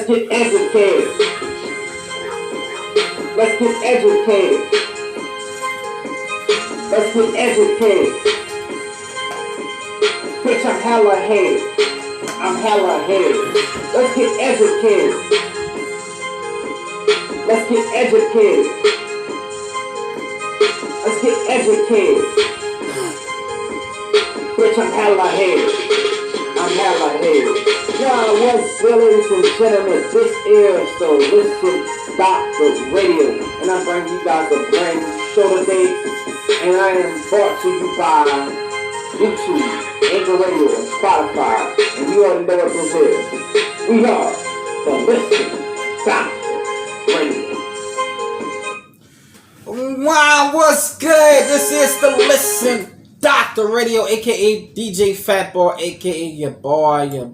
Let's get educated. Let's get educated. Let's get educated. Bitch, I'm hella hated. I'm hella hated. Let's get educated. Let's get educated. Let's get educated. Bitch, I'm hella hated. I'm hella hated. Now, what's ladies and gentlemen, this is the Listen Doctor Radio, and I'm bringing you guys a brand new show today, and I am brought to you by YouTube, Anchor Radio, and Spotify, and you already know what this is. We are the Listen Doctor Radio. Wow, what's good? This is the Listen Doctor Radio, aka DJ Fatboy, aka your boy, the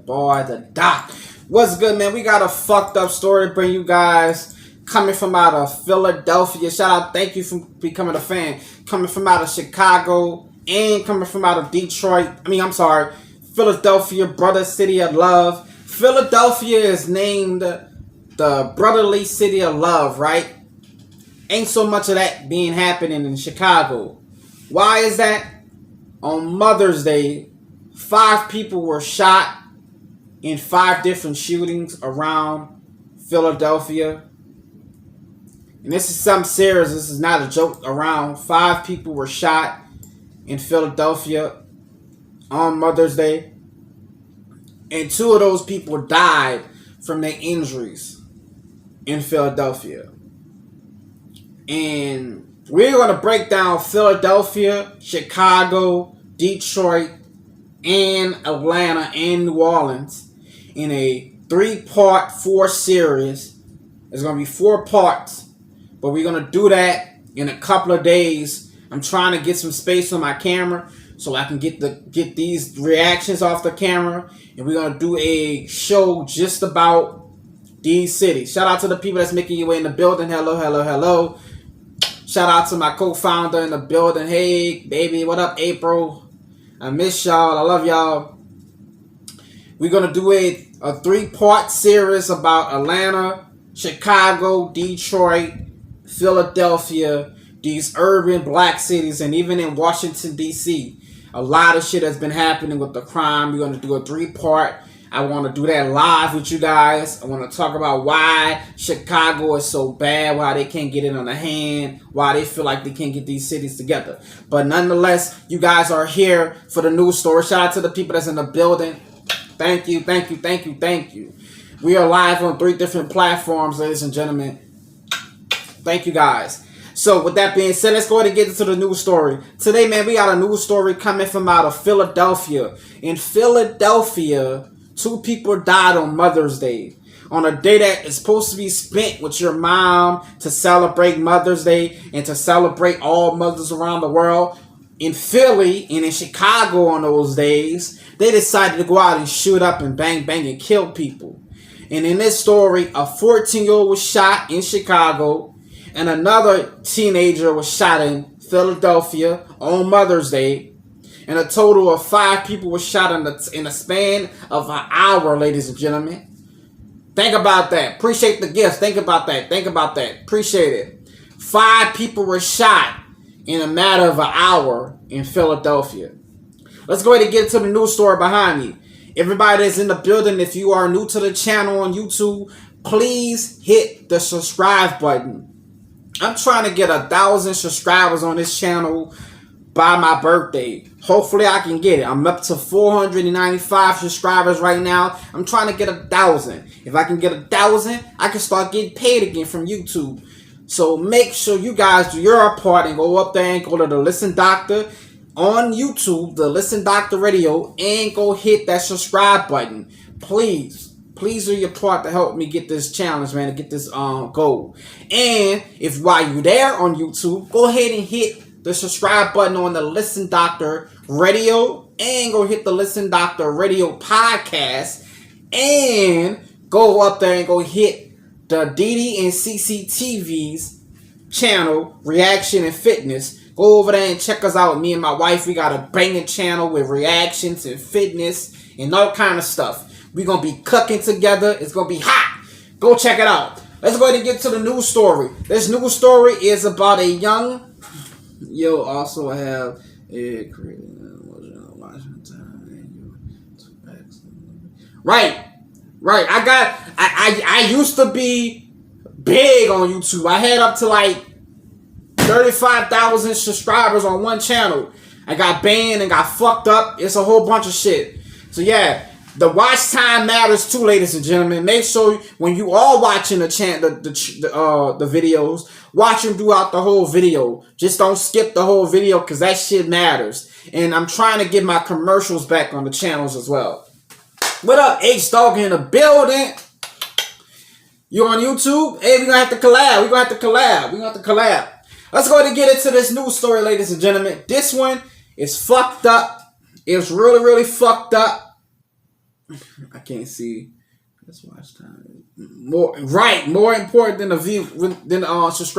Doc. What's good, man? We got a fucked up story to bring you guys. Coming from out of Philadelphia. Shout out, thank you for becoming a fan. Coming from out of Chicago and coming from out of Detroit. Philadelphia, brother city of love. Philadelphia is named the brotherly city of love, right? Ain't so much of that being happening in Chicago. Why is that? On Mother's Day, 5 people were shot in 5 different shootings around Philadelphia. And this is something serious. This is not a joke around. 5 people were shot in Philadelphia on Mother's Day. And 2 of those people died from their injuries in Philadelphia. And we're going to break down Philadelphia, Chicago, Detroit, and Atlanta, and New Orleans in a 3-part 4 series. There's going to be 4 parts, but we're going to do that in a couple of days. I'm trying to get some space on my camera so I can get these reactions off the camera, and we're going to do a show just about these cities. Shout out to the people that's making your way in the building. Hello, hello, hello. Shout out to my co-founder in the building. Hey, baby, what up, April? I miss y'all. I love y'all. We're going to do a 3-part series about Atlanta, Chicago, Detroit, Philadelphia, these urban black cities, and even in Washington, D.C. A lot of shit has been happening with the crime. We're going to do a 3-part. I want to do that live with you guys. I want to talk about why Chicago is so bad, why they can't get it on the hand, why they feel like they can't get these cities together. But nonetheless, you guys are here for the news story. Shout out to the people that's in the building. Thank you, thank you, thank you, thank you. We are live on 3 different platforms, ladies and gentlemen. Thank you, guys. So, with that being said, let's go ahead and get into the news story. Today, man, we got a news story coming from out of Philadelphia. In Philadelphia, 2 people died on Mother's Day. On a day that is supposed to be spent with your mom to celebrate Mother's Day and to celebrate all mothers around the world. In Philly and in Chicago on those days, they decided to go out and shoot up and bang bang and kill people. And in this story, a 14-year-old was shot in Chicago and another teenager was shot in Philadelphia on Mother's Day. And a total of 5 people were shot in the span of an hour, ladies and gentlemen. Think about that. Appreciate the gifts. Think about that. Think about that. Appreciate it. 5 people were shot in a matter of an hour in Philadelphia. Let's go ahead and get to the news story behind me. Everybody that's in the building, if you are new to the channel on YouTube, please hit the subscribe button. I'm trying to get 1,000 subscribers on this channel by my birthday. Hopefully I can get it. I'm up to 495 subscribers right now. I'm trying to get 1,000. If I can get 1,000, I can start getting paid again from YouTube. So make sure you guys do your part and go up there and go to the Listen Doctor on YouTube, the Listen Doctor Radio, and go hit that subscribe button. Please do your part to help me get this challenge, man, to get this goal. And if while you're there on YouTube, go ahead and hit the subscribe button on the Listen Doctor Radio and go hit the Listen Doctor Radio podcast and go up there and go hit the deedee&cecetv's channel, Reaction and Fitness. Go over there and check us out. Me and my wife, we got a banging channel with reactions and fitness and all kind of stuff. We're going to be cooking together. It's going to be hot. Go check it out. Let's go ahead and get to the news story. This news story is about a young. You'll also have a right. I used to be big on YouTube. I had up to like 35,000 subscribers on one channel. I got banned and got fucked up. It's a whole bunch of shit. So yeah, the watch time matters too, ladies and gentlemen. Make sure when you are watching the videos, watch them throughout the whole video. Just don't skip the whole video because that shit matters. And I'm trying to get my commercials back on the channels as well. What up, H-Dog in the building? You on YouTube? Hey, we're going to have to collab. Let's go ahead and get into this news story, ladies and gentlemen. This one is fucked up. It's really, really fucked up. I can't see. Let's watch time. More important than the view than subs.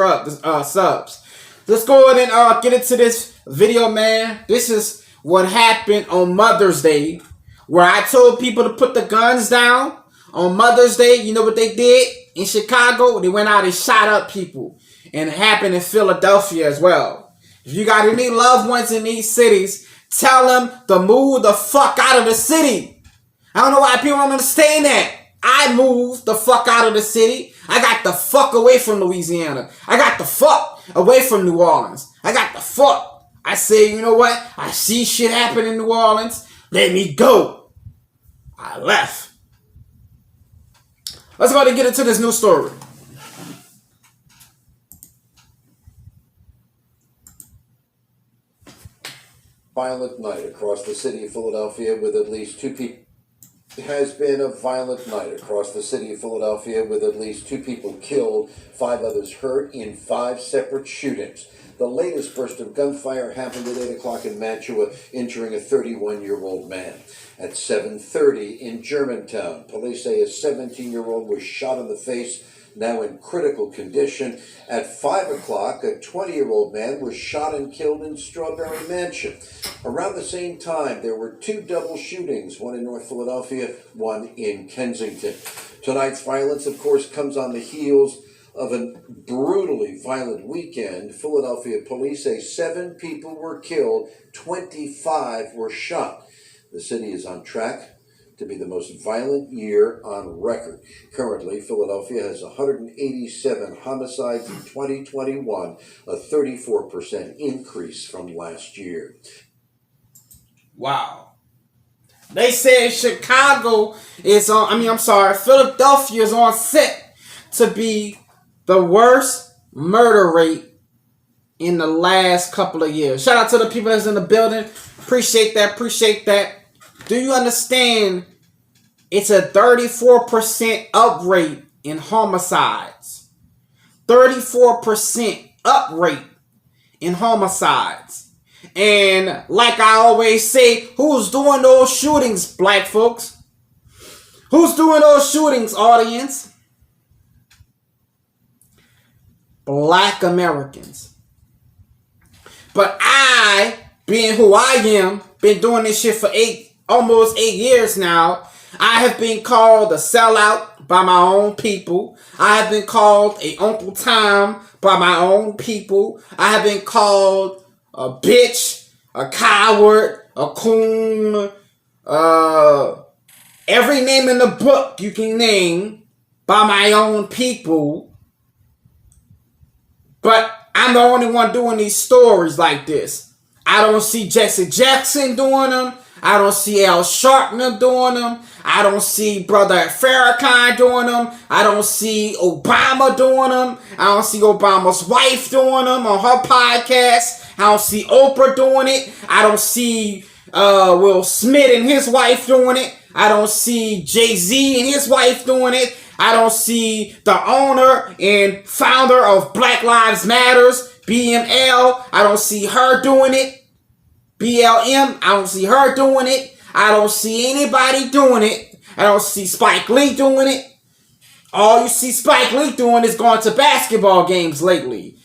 Let's go ahead and get into this video, man. This is what happened on Mother's Day, where I told people to put the guns down. On Mother's Day, you know what they did in Chicago? They went out and shot up people. And it happened in Philadelphia as well. If you got any loved ones in these cities, tell them to move the fuck out of the city. I don't know why people don't understand that. I moved the fuck out of the city. I got the fuck away from Louisiana. I got the fuck away from New Orleans. I got the fuck. I say, you know what? I see shit happen in New Orleans. Let me go. I left. Let's go ahead and get into this new story. Violent night across the city of Philadelphia with at least two people. It has been a violent night across the city of Philadelphia with at least 2 people killed, 5 others hurt in 5 separate shootings. The latest burst of gunfire happened at 8 o'clock in Mantua, injuring a 31-year-old man. At 7:30 in Germantown, police say a 17-year-old was shot in the face, now in critical condition. At 5 o'clock, a 20-year-old man was shot and killed in Strawberry Mansion. Around the same time, there were 2 double shootings, one in North Philadelphia, one in Kensington. Tonight's violence, of course, comes on the heels of a brutally violent weekend. Philadelphia police say 7 people were killed, 25 were shot. The city is on track to be the most violent year on record. Currently, Philadelphia has 187 homicides in 2021, a 34% increase from last year. Wow. They said Chicago is on, Philadelphia is on set to be the worst murder rate in the last couple of years. Shout out to the people that's in the building. Appreciate that. Do you understand? It's a 34% up rate in homicides. 34% up rate in homicides. And like I always say, who's doing those shootings, black folks? Who's doing those shootings, audience? Black Americans. But I, being who I am, been doing this shit for almost 8 years now. I have been called a sellout by my own people. I have been called a Uncle Tom by my own people. I have been called a bitch, a coward, a coon, every name in the book you can name by my own people. But I'm the only one doing these stories like this. I don't see Jesse Jackson doing them. I don't see Al Sharpton doing them. I don't see Brother Farrakhan doing them. I don't see Obama doing them. I don't see Obama's wife doing them on her podcast. I don't see Oprah doing it. I don't see Will Smith and his wife doing it. I don't see Jay-Z and his wife doing it. I don't see the owner and founder of Black Lives Matters, BML. I don't see her doing it. BLM, I don't see her doing it. I don't see anybody doing it. I don't see Spike Lee doing it. All you see Spike Lee doing is going to basketball games lately.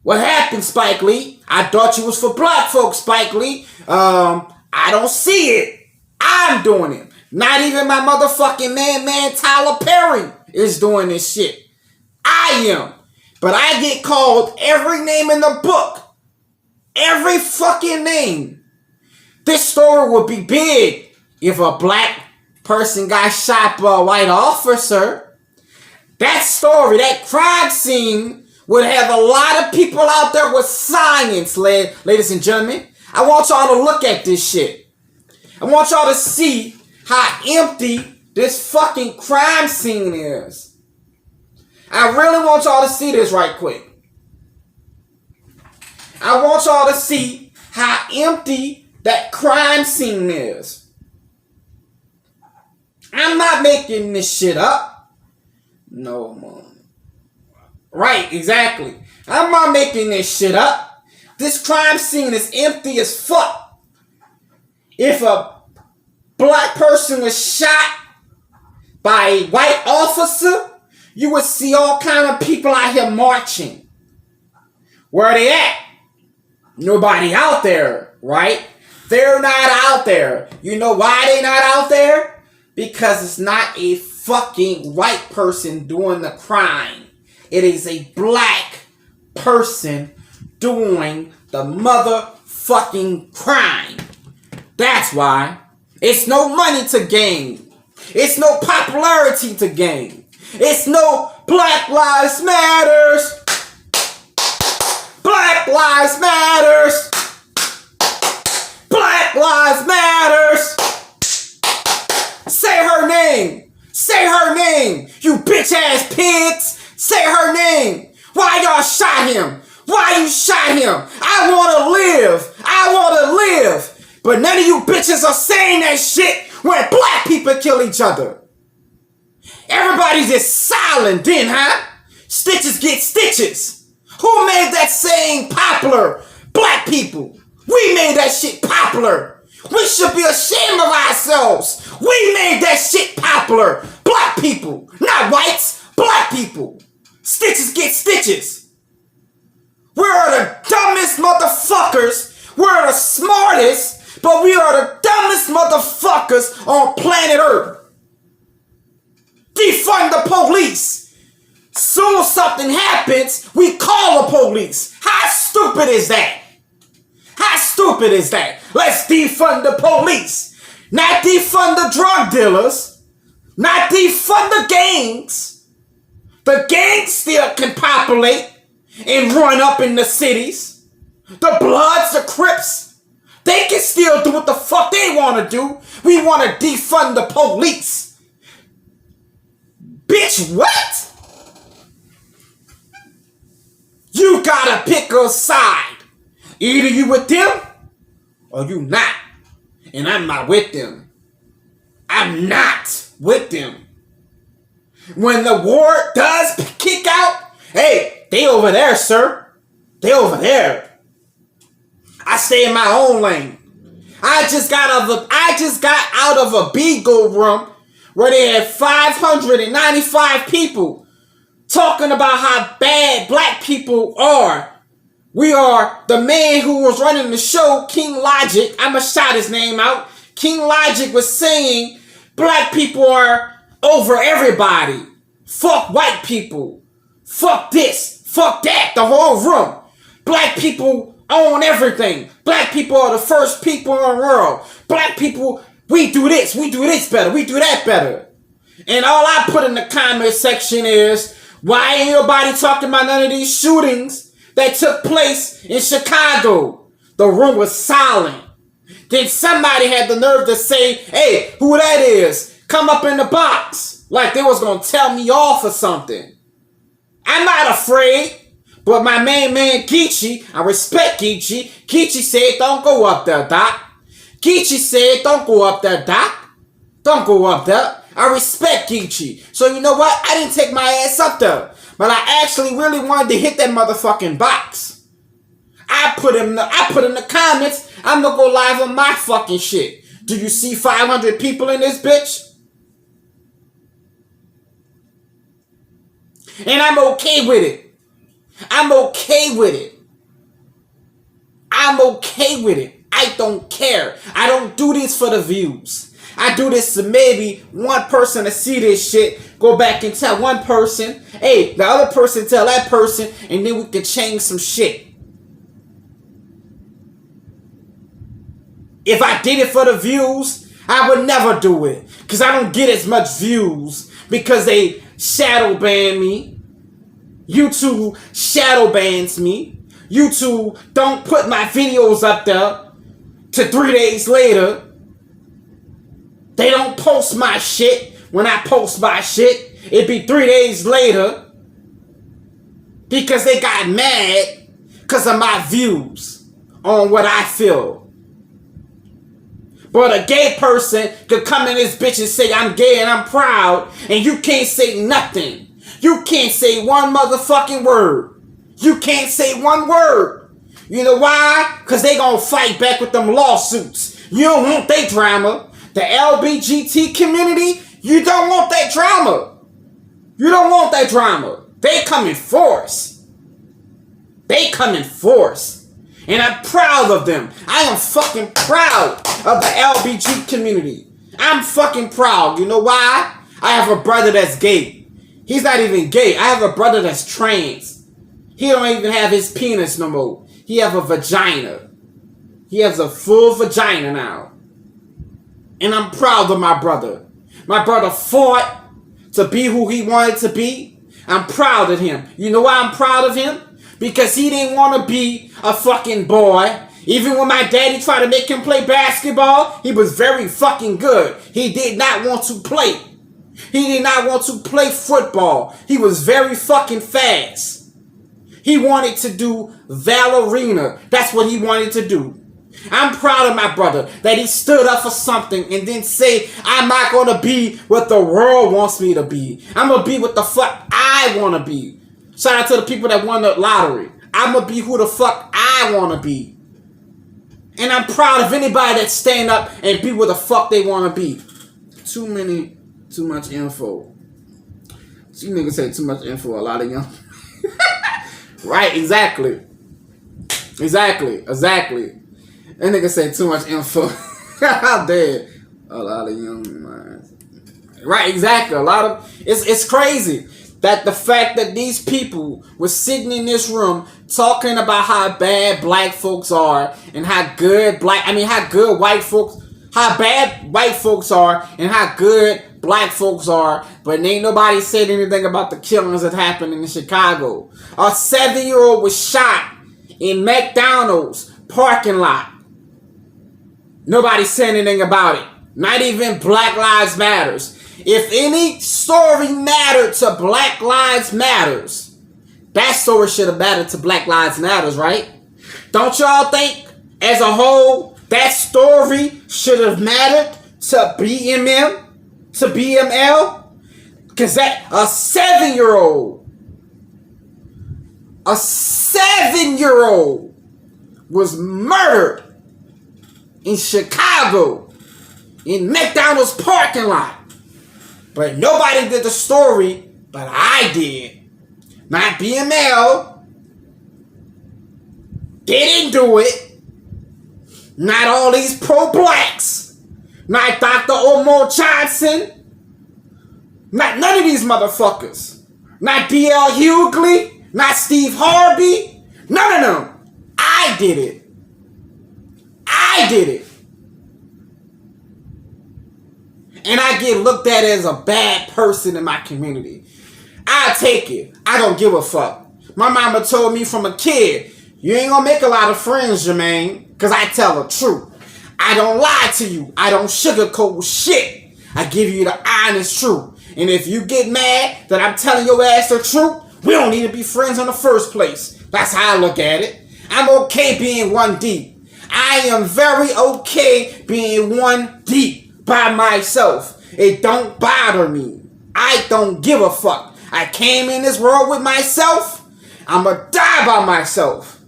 What happened, Spike Lee? I thought you was for black folks, Spike Lee. I don't see it. I'm doing it. Not even my motherfucking man Tyler Perry is doing this shit. I am. But I get called every name in the book. Every fucking name. This story would be big if a black person got shot by a white officer. That story, that crime scene, would have a lot of people out there with science, ladies and gentlemen. I want y'all to look at this shit. I want y'all to see how empty this fucking crime scene is. I really want y'all to see this right quick. I want y'all to see how empty that crime scene is. I'm not making this shit up. No, man. Right, exactly. I'm not making this shit up. This crime scene is empty as fuck. If a black person was shot by a white officer, you would see all kind of people out here marching. Where are they at? Nobody out there, right? They're not out there. You know why they not out there? Because it's not a fucking white person doing the crime. It is a black person doing the motherfucking crime. That's why. It's no money to gain. It's no popularity to gain. It's no Black Lives Matters. Black Lives Matters. Black Lives Matters. Say her name. Say her name. You bitch ass pigs. Say her name. Why y'all shot him? Why you shot him? I want to live. I want to live. But none of you bitches are saying that shit when black people kill each other. Everybody's just silent then, huh? Stitches get stitches. Who made that saying popular? Black people. We made that shit popular. We should be ashamed of ourselves. We made that shit popular. Black people. Not whites. Black people. Stitches get stitches. We're the dumbest motherfuckers. We're the smartest, but we are the dumbest motherfuckers on planet Earth. Defund the police. Soon as something happens, we call the police. How stupid is that? How stupid is that? Let's defund the police. Not defund the drug dealers. Not defund the gangs. The gangs still can populate and run up in the cities. The Bloods, the Crips, they can still do what the fuck they want to do. We want to defund the police. Bitch, what? You gotta pick a side. Either you with them or you not. And I'm not with them. I'm not with them. When the war does kick out, hey, they over there, sir. They over there. I stay in my own lane. I just got out of a Beagle room where they had 595 people talking about how bad black people are. We are the man who was running the show, King Logic. I'ma shout his name out. King Logic was saying black people are over everybody. Fuck white people. Fuck this. Fuck that. The whole room. Black people own everything. Black people are the first people in the world. Black people, we do this. We do this better. We do that better. And all I put in the comment section is, why ain't nobody talking about none of these shootings that took place in Chicago? The room was silent. Then somebody had the nerve to say, hey, who that is? Come up in the box. Like they was going to tell me off or something. I'm not afraid. But my main man, Geechee, I respect Geechee. Geechee said, don't go up there, Doc. Geechee said, don't go up there, Doc. Don't go up there. I respect Geechee. So you know what? I didn't take my ass up there. But I actually really wanted to hit that motherfucking box. I put in the comments, I'm gonna go live on my fucking shit. Do you see 500 people in this bitch? And I'm okay with it. I'm okay with it. I'm okay with it. I don't care. I don't do this for the views. I do this to maybe one person to see this shit, go back and tell one person, hey, the other person tell that person, and then we can change some shit. If I did it for the views, I would never do it. Because I don't get as much views because they shadow ban me. YouTube shadow bans me. YouTube don't put my videos up there to 3 days later. They don't post my shit when I post my shit. It be 3 days later because they got mad because of my views on what I feel. But a gay person could come in this bitch and say I'm gay and I'm proud, and you can't say nothing. You can't say one motherfucking word. You can't say one word. You know why? Because they gonna fight back with them lawsuits. You don't want that drama. The LGBT community, you don't want that drama. You don't want that drama. They come in force. They come in force. And I'm proud of them. I am fucking proud of the LGBT community. I'm fucking proud. You know why? I have a brother that's gay. He's not even gay. I have a brother that's trans. He don't even have his penis no more. He have a vagina. He has a full vagina now. And I'm proud of my brother. My brother fought to be who he wanted to be. I'm proud of him. You know why I'm proud of him? Because he didn't want to be a fucking boy. Even when my daddy tried to make him play basketball, he was very fucking good. He did not want to play. He did not want to play football. He was very fucking fast. He wanted to do ballerina. That's what he wanted to do. I'm proud of my brother that he stood up for something and didn't say, I'm not going to be what the world wants me to be. I'm going to be what the fuck I want to be. Shout out to the people that won the lottery. I'm going to be who the fuck I want to be. And I'm proud of anybody that stand up and be what the fuck they want to be. Too much info. You niggas say too much info, a lot of young. Right, exactly. That nigga say too much info. How dare a lot of young minds. Right, exactly. A lot of it's crazy that the fact that these people were sitting in this room talking about how bad black folks are and how good how bad white folks are and how good black folks are, but ain't nobody said anything about the killings that happened in Chicago. A 7-year-old was shot in McDonald's parking lot. Nobody said anything about it. Not even Black Lives Matters. If any story mattered to Black Lives Matters, that story should have mattered to Black Lives Matters, right? Don't y'all think, as a whole, that story should have mattered to BMM, to BML? Because that, a 7-year-old was murdered in Chicago, in McDonald's parking lot. But nobody did the story, but I did. Not BML. They didn't do it. Not all these pro-blacks. Not Dr. Omar Johnson. Not none of these motherfuckers. Not D.L. Hughley. Not Steve Harvey. None of them. I did it. And I get looked at as a bad person in my community. I take it. I don't give a fuck. My mama told me from a kid, you ain't gonna make a lot of friends, Jermaine, because I tell the truth. I don't lie to you. I don't sugarcoat shit. I give you the honest truth. And if you get mad that I'm telling your ass the truth, we don't need to be friends in the first place. That's how I look at it. I'm okay being one deep. I am very okay being one deep by myself. It don't bother me. I don't give a fuck. I came in this world with myself. I'ma die by myself.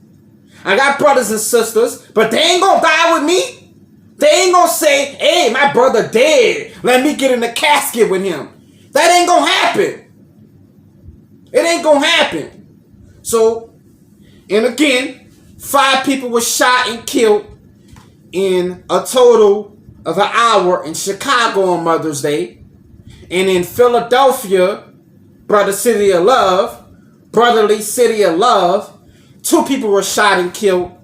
I got brothers and sisters, but they ain't gonna die with me. They ain't gonna say, hey, my brother dead. Let me get in the casket with him. That ain't gonna happen. It ain't gonna happen. So, and again, 5 people were shot and killed in a total of an hour in Chicago on Mother's Day. And in Philadelphia, Brother City of Love, Brotherly City of Love, 2 people were shot and killed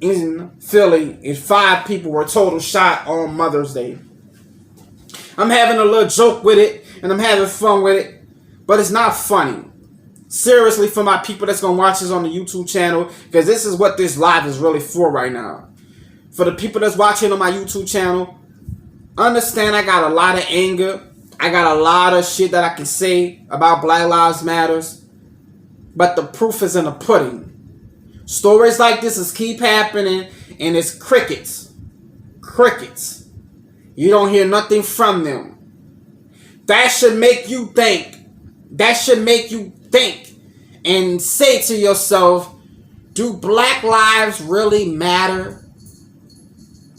in Philly, and 5 people were total shot on Mother's Day. I'm having a little joke with it, and I'm having fun with it, but it's not funny. Seriously, for my people that's going to watch this on the YouTube channel, because this is what this live is really for right now. For the people that's watching on my YouTube channel, understand I got a lot of anger. I got a lot of shit that I can say about Black Lives Matters, but the proof is in the pudding. Stories like this is keep happening, and it's crickets. Crickets. You don't hear nothing from them. That should make you think. That should make you think and say to yourself, do Black lives really matter?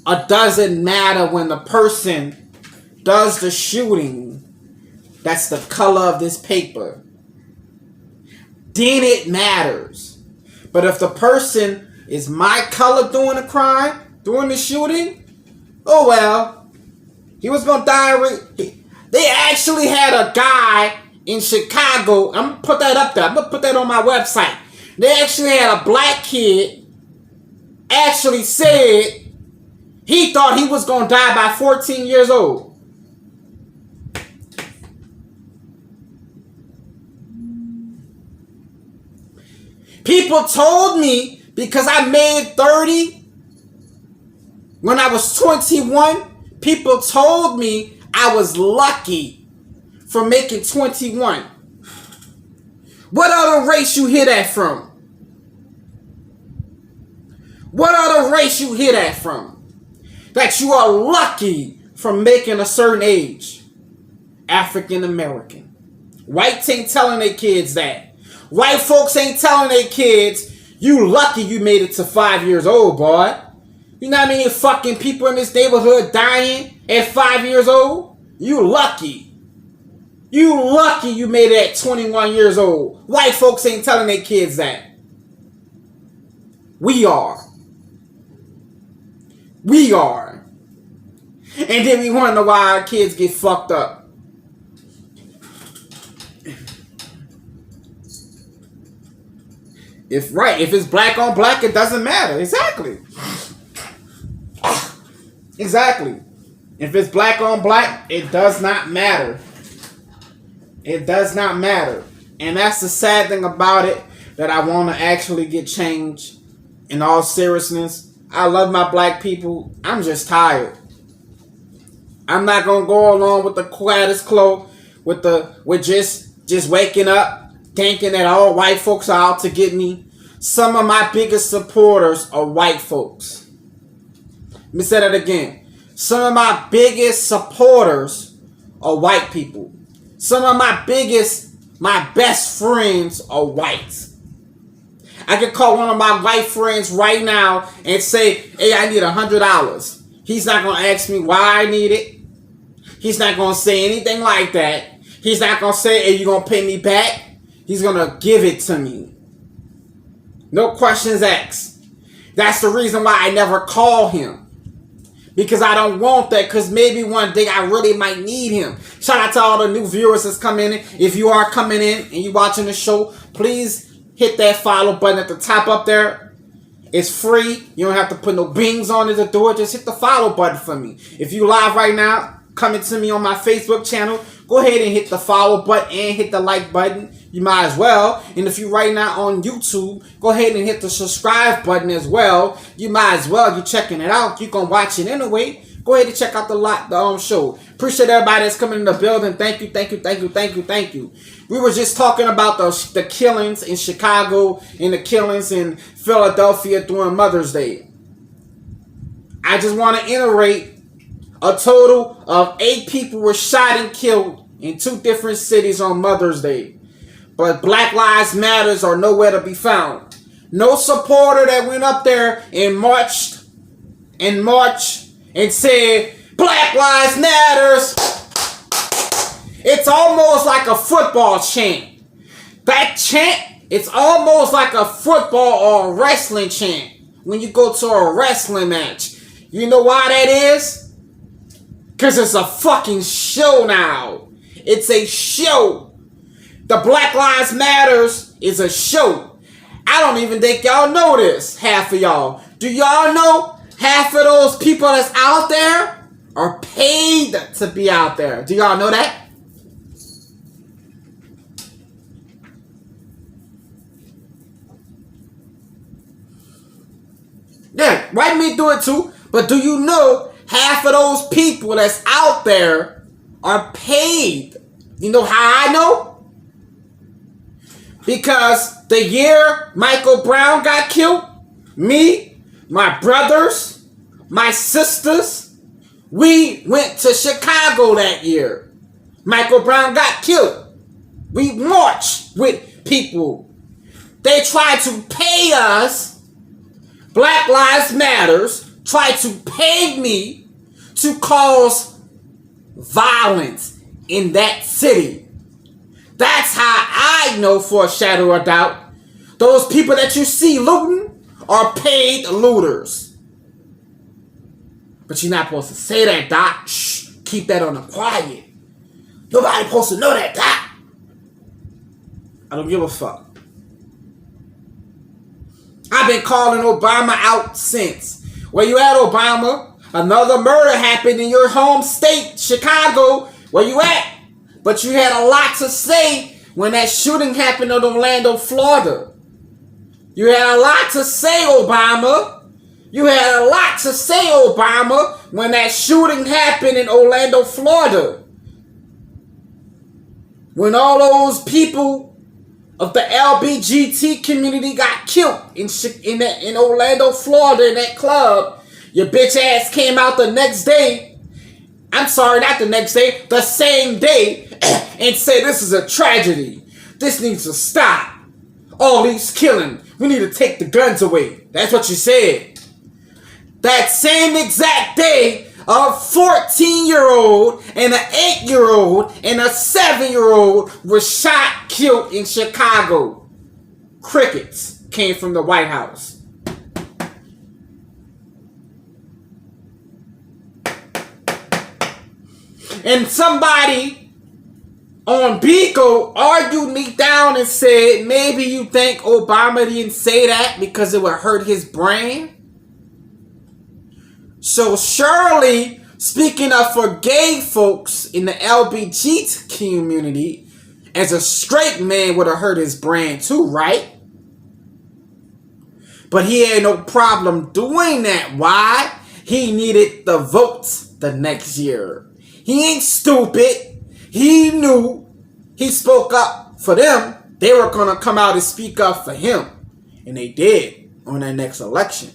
Or does it matter when the person does the shooting that's the color of this paper? Then it matters. But if the person is my color doing the crime, doing the shooting, oh well, he was going to die. They actually had a guy in Chicago. I'm going to put that up there. I'm going to put that on my website. They actually had a black kid actually said he thought he was going to die by 14 years old. People told me because I made 30 when I was 21, people told me I was lucky for making 21. What other race you hear that from? What other race you hear that from? That you are lucky for making a certain age? African American. Whites ain't telling their kids that. White folks ain't telling their kids, you lucky you made it to 5 years old, boy. You know how many fucking people in this neighborhood dying at 5 years old? You lucky. You lucky you made it at 21 years old. White folks ain't telling their kids that. We are. We are. And then we wonder why our kids get fucked up. If it's black on black, it doesn't matter. Exactly. Exactly. If it's black on black, it does not matter. It does not matter. And that's the sad thing about it, that I want to actually get changed. In all seriousness, I love my black people. I'm just tired. I'm not gonna go along with the status quo, with just waking up thinking that all white folks are out to get me. Some of my biggest supporters are white folks. Let me say that again. Some of my biggest supporters are white people. Some of my best friends are white. I could call one of my white friends right now and say, hey, I need $100. He's not going to ask me why I need it. He's not going to say anything like that. He's not going to say, hey, you going to pay me back? He's going to give it to me. No questions asked. That's the reason why I never call him. Because I don't want that, because maybe one day I really might need him. Shout out to all the new viewers that's coming in. If you are coming in and you're watching the show, please hit that follow button at the top up there. It's free. You don't have to put no bings on it to do it. Just hit the follow button for me. If you live right now, coming to me on my Facebook channel, go ahead and hit the follow button and hit the like button. You might as well. And if you're right now on YouTube, go ahead and hit the subscribe button as well. You might as well. You're checking it out. You're going to watch it anyway. Go ahead and check out the show. Appreciate everybody that's coming in the building. Thank you, thank you, thank you, thank you, thank you. We were just talking about the killings in Chicago and the killings in Philadelphia during Mother's Day. I just want to iterate, a total of 8 people were shot and killed in 2 different cities on Mother's Day. But Black Lives Matters are nowhere to be found. No supporter that went up there and marched and said, Black Lives Matters. It's almost like a football chant. That chant, it's almost like a football or a wrestling chant when you go to a wrestling match. You know why that is? Because it's a fucking show now. It's a show. The Black Lives Matters is a show. I don't even think y'all know this, half of y'all. Do y'all know half of those people that's out there are paid to be out there? Do y'all know that? Yeah, white men do it too. But do you know half of those people that's out there are paid? You know how I know? Because the year Michael Brown got killed, me, my brothers, my sisters, we went to Chicago that year. Michael Brown got killed. We marched with people. They tried to pay us. Black Lives Matters tried to pay me to cause violence in that city. That's how I know for a shadow of doubt. Those people that you see looting are paid looters. But you're not supposed to say that, Doc. Shh, keep that on the quiet. Nobody supposed to know that, Doc. I don't give a fuck. I've been calling Obama out since. Where you at, Obama? Another murder happened in your home state, Chicago. Where you at? But you had a lot to say when that shooting happened in Orlando, Florida. You had a lot to say, Obama. You had a lot to say, Obama, when that shooting happened in Orlando, Florida. When all those people of the LBGT community got killed in Orlando, Florida, in that club, your bitch ass came out the next day. I'm sorry, not the next day, the same day, and said this is a tragedy. This needs to stop. All these killing. We need to take the guns away. That's what you said. That same exact day, a 14-year-old and an 8-year-old and a 7-year-old were shot, killed in Chicago. Crickets came from the White House. And somebody on Biko argued me down and said, maybe you think Obama didn't say that because it would hurt his brand? So surely, speaking up for gay folks in the LBGT community, as a straight man would have hurt his brand too, right? But he had no problem doing that. Why? He needed the votes the next year. He ain't stupid. He knew he spoke up for them. They were going to come out and speak up for him. And they did on that next election.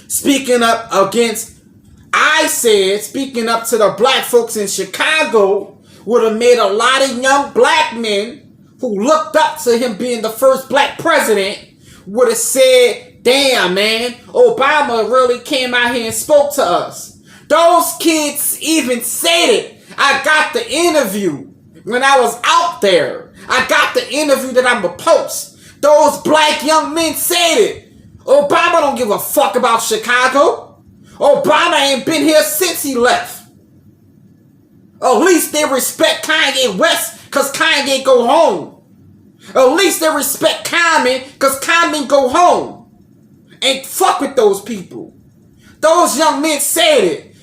Speaking up against, I said, speaking up to the black folks in Chicago would have made a lot of young black men who looked up to him being the first black president would have said, damn, man, Obama really came out here and spoke to us. Those kids even said it. I got the interview when I was out there. I got the interview that I'm going to post. Those black young men said it. Obama don't give a fuck about Chicago. Obama ain't been here since he left. At least they respect Kanye West because Kanye go home. At least they respect Common because Common go home. Ain't fuck with those people. Those young men said it.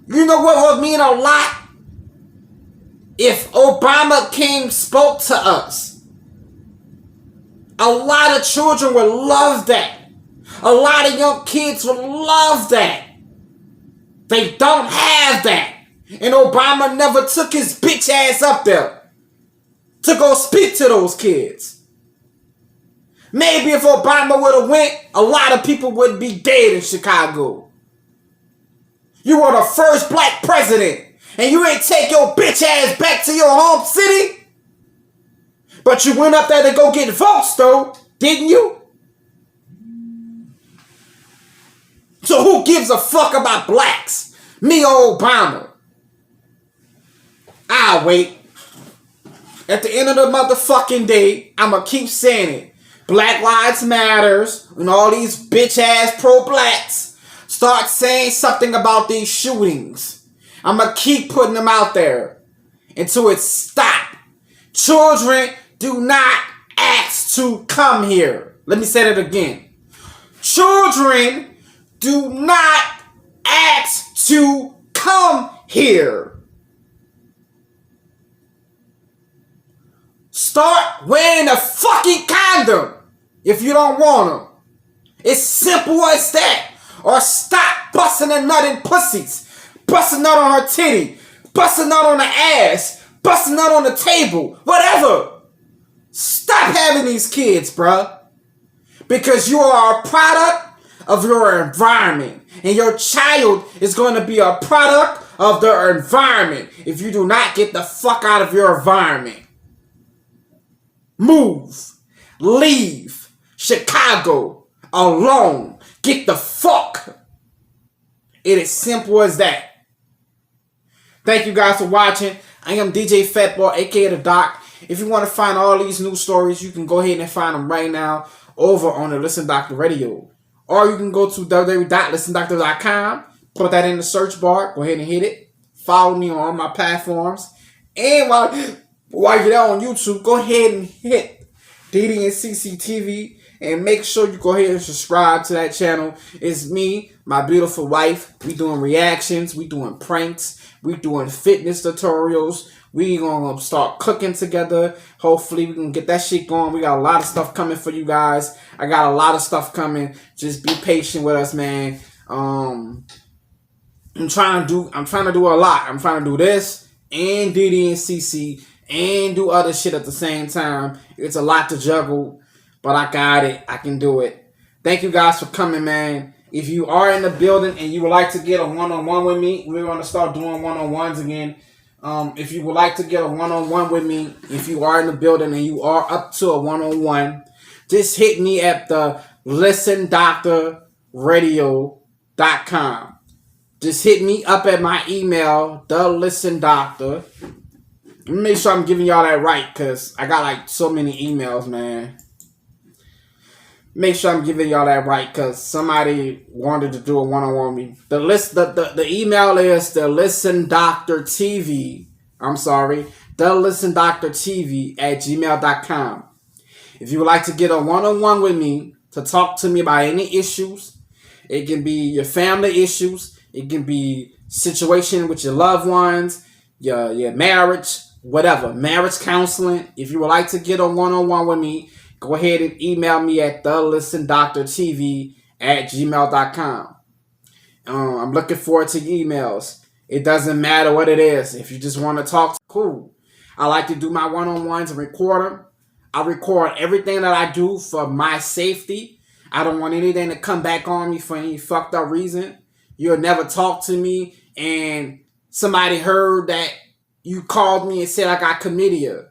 You know what would mean a lot? If Obama came spoke to us. A lot of children would love that. A lot of young kids would love that. They don't have that. And Obama never took his bitch ass up there to go speak to those kids. Maybe if Obama would have went, a lot of people would be dead in Chicago. You were the first black president, and you ain't take your bitch ass back to your home city? But you went up there to go get votes, though, didn't you? So who gives a fuck about blacks? Me or Obama? I'll wait. At the end of the motherfucking day, I'ma keep saying it. Black Lives Matters and all these bitch ass pro-blacks start saying something about these shootings. I'm going to keep putting them out there until it stops. Children do not ask to come here. Let me say that again. Children do not ask to come here. Start wearing a fucking condom if you don't want them. It's simple as that. Or stop busting a nut in pussies. Busting a nut on her titty. Busting a nut on the ass. Busting a nut on the table. Whatever. Stop having these kids, bruh. Because you are a product of your environment. And your child is going to be a product of their environment if you do not get the fuck out of your environment. Move. Leave Chicago alone. Get the fuck. It is simple as that. Thank you guys for watching. I am DJ Fatboy, aka The Doc. If you want to find all these news stories, you can go ahead and find them right now over on the Listen Doctor Radio. Or you can go to www.listendoctor.com. Put that in the search bar. Go ahead and hit it. Follow me on all my platforms. And while you're there on YouTube, go ahead and hit deedee&cecetv. And make sure you go ahead and subscribe to that channel. It's me, my beautiful wife. We doing reactions. We doing pranks. We doing fitness tutorials. We gonna start cooking together. Hopefully we can get that shit going. We got a lot of stuff coming for you guys. I got a lot of stuff coming. Just be patient with us, man. I'm trying to do a lot. I'm trying to do this and Deedee and Cece and do other shit at the same time. It's a lot to juggle. But I got it. I can do it. Thank you guys for coming, man. If you are in the building and you would like to get a one-on-one with me, we're going to start doing one-on-ones again. If you would like to get a one-on-one with me, if you are in the building and you are up to a one-on-one, just hit me at the listendoctorradio.com. Just hit me up at my email, thelistendoctor. Let me make sure I'm giving y'all that right, because I got like so many emails, man. Make sure I'm giving y'all that right, because somebody wanted to do a one-on-one with me. The email is thelistendoctortv. I'm sorry, thelistendoctortv@gmail.com. If you would like to get a one-on-one with me to talk to me about any issues, it can be your family issues, it can be situation with your loved ones, your marriage, whatever, marriage counseling. If you would like to get a one-on-one with me, go ahead and email me at thelistendoctortv@gmail.com. I'm looking forward to your emails. It doesn't matter what it is. If you just want to talk, cool. I like to do my one-on-ones and record them. I record everything that I do for my safety. I don't want anything to come back on me for any fucked up reason. You'll never talk to me and somebody heard that you called me and said I got chlamydia.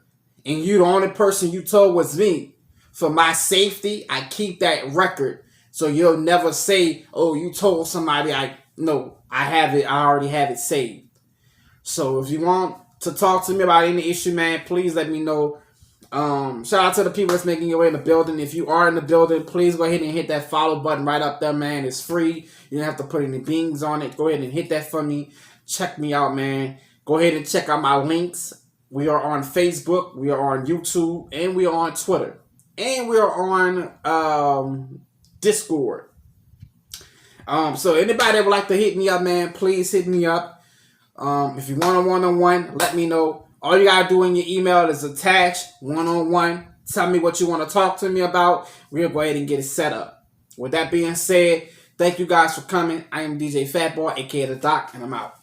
And you the only person you told was me. For my safety, I keep that record. So you'll never say, oh, you told somebody. No, I have it. I already have it saved. So if you want to talk to me about any issue, man, please let me know. Shout out to the people that's making your way in the building. If you are in the building, please go ahead and hit that follow button right up there, man. It's free. You don't have to put any bings on it. Go ahead and hit that for me. Check me out, man. Go ahead and check out my links. We are on Facebook. We are on YouTube. And we are on Twitter. And we're on Discord. So anybody that would like to hit me up, man, please hit me up. If you want a one-on-one, let me know. All you gotta do in your email is attach one-on-one. Tell me what you want to talk to me about. We'll go ahead and get it set up. With that being said, thank you guys for coming. I am DJ Fatboy, aka The Doc, and I'm out.